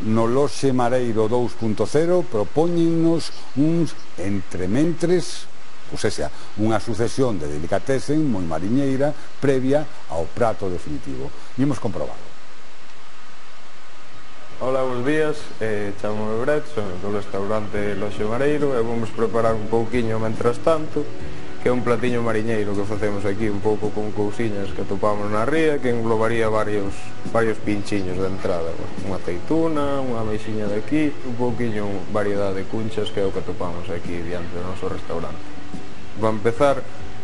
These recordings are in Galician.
No Loxe Mareiro 2.0 propóñennos uns entrementres, ou seja, unha sucesión de delicatessen moi mariñeira previa ao prato definitivo. Imos comprobalo. Ola, bons días, chamo-me Brett, son do restaurante Loxe Mareiro e vamos preparar un pouquiño mentras tanto, que é un platiño mariñeiro que facemos aquí un pouco con cousiñas que atopamos na ría, que englobaría varios pinchiños de entrada, unha aceituna, unha ameixiña de aquí, un pouquiño variedade de cunchas que é o que atopamos aquí diante do noso restaurante. Para empezar,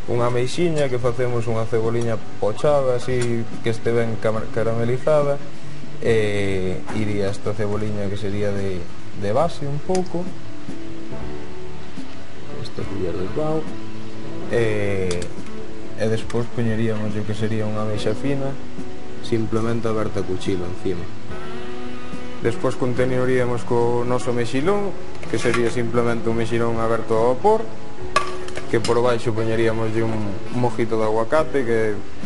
unha ameixiña que facemos unha ceboliña pochada, así que este ben caramelizada, e iría esta ceboliña que sería de base un pouco, esta culler de pau, e despois poñeríamos o que sería unha ameixa fina simplemente aberta co chilo encima. Despois continuaríamos co noso mexilón, que sería simplemente un mexilón aberto ao vapor, que por baixo poñeríamos un mojito de aguacate, que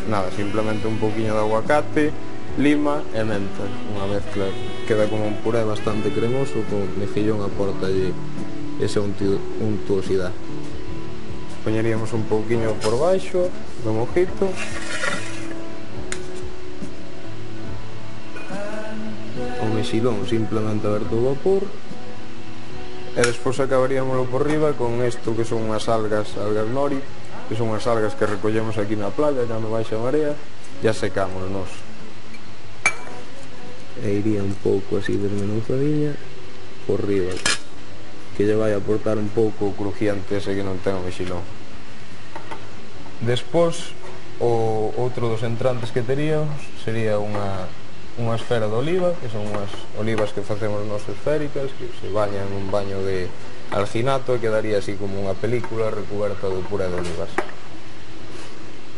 nada, simplemente un pouquiño de aguacate, lima e menta, unha mezcla que queda como un puré bastante cremoso, con mexillón aportalle esa untuosidade. Poñeríamos un pouquiño por baixo do mojito, o mexilón simplemente aberto ao vapor, e despois acabaríamoslo por riba con isto que son unhas algas nori, que son unhas algas que recollemos aquí na playa cando baixa a marea, e as secamos nos. E iría un pouco así desmenuzadiña por riba, que lle vai aportar un pouco o crujiente ese que non ten o mexilón. Despois, o outro dos entrantes que teríamos sería unha esfera de oliva, que son unhas olivas que facemos nos esféricas, que se bañan en un baño de alginato e quedaría así como unha película recuberta do puré de olivas.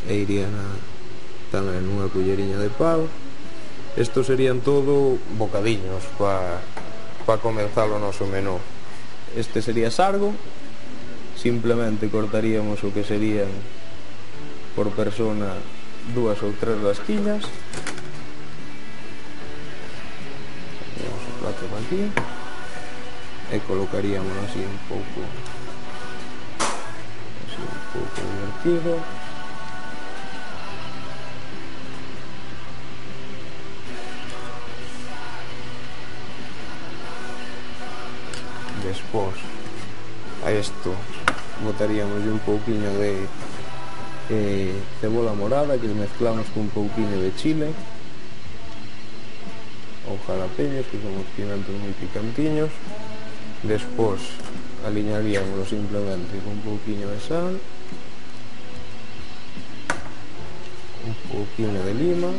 E iría tamén unha culleriña de pau. Estos serían todo bocadiños para comenzar o noso menú. Este sería sargo, simplemente cortaríamos o que serían por persona 2 ou 3 lasquiñas. Ponemos o plato aquí e colocaríamos así un pouco divertido. Despois a isto botaríamos un pouquiño de cebola morada que mezclamos con un pouquiño de chile ou jalapeños, que son os pimentos moi picantiños. Despois aliñaríamos simplemente con un pouquiño de sal, un pouquiño de lima,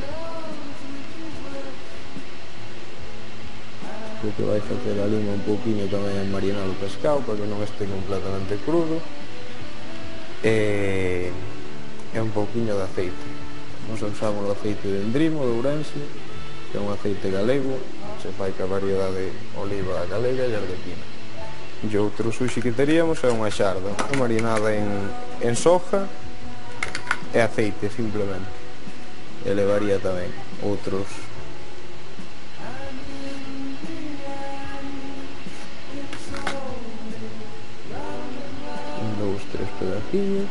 o que vai facer a lima un pouquiño tamén en marinar o pescado para que non este completamente crudo, e un pouquiño de aceite. Nos usamos o aceite de Endrimo, de Ourense, que é un aceite galego, se fai ca variedade oliva galega e argentina. E outro sushi que teríamos é unha xarda, marinada en soja e aceite simplemente, e levaría tamén outros 2, 3 pedaciños.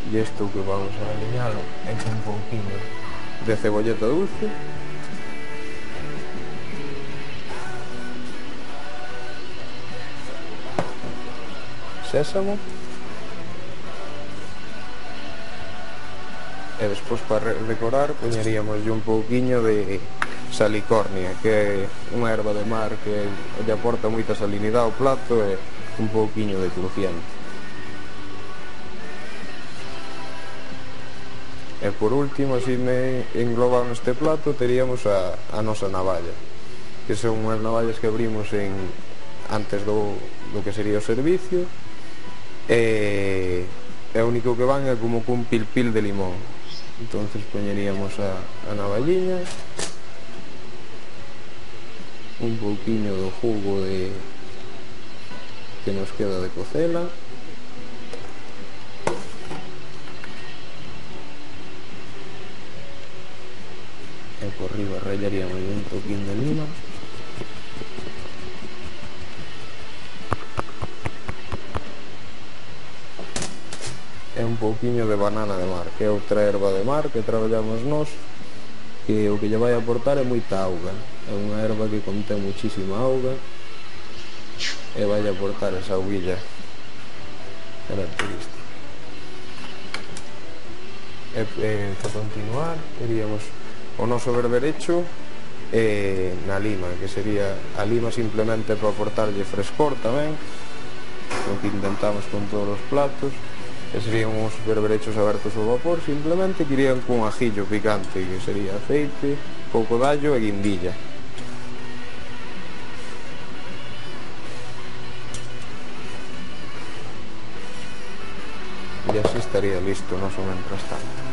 E isto que vamos a aliñalo é con un pouquinho de cebolleta dulce, sésamo, e despois para decorar poñeríamos un pouquiño de salicornia, que é unha erva de mar que lle aporta moita salinidade ao plato e un pouquiño de crujiente. E por último, así englobado neste plato, teríamos a nosa navalla, que son unhas navallas que abrimos antes do que sería o servicio, e o único que van é como cun pil de limón. Entonces poñeríamos a navalliña, un pouquiño do jugo que nos queda de cocela, e por arriba rallaríamos un poquín de lima. E un pouquiño de banana de mar, que é outra erva de mar que traballamos nós, que o que lle vai aportar é moita auga. É unha erva que contén muchísima auga e vai aportar esa auguilla característica. E para continuar, teríamos o noso berberecho na lima, que sería a lima simplemente para aportarlle frescor tamén, o que intentamos con todos os platos, que serían uns berberechos abertos ao vapor, simplemente que irían cun ajillo picante, que sería aceite, pouco de allo e guindilla. E así estaría listo o noso mentras tanto.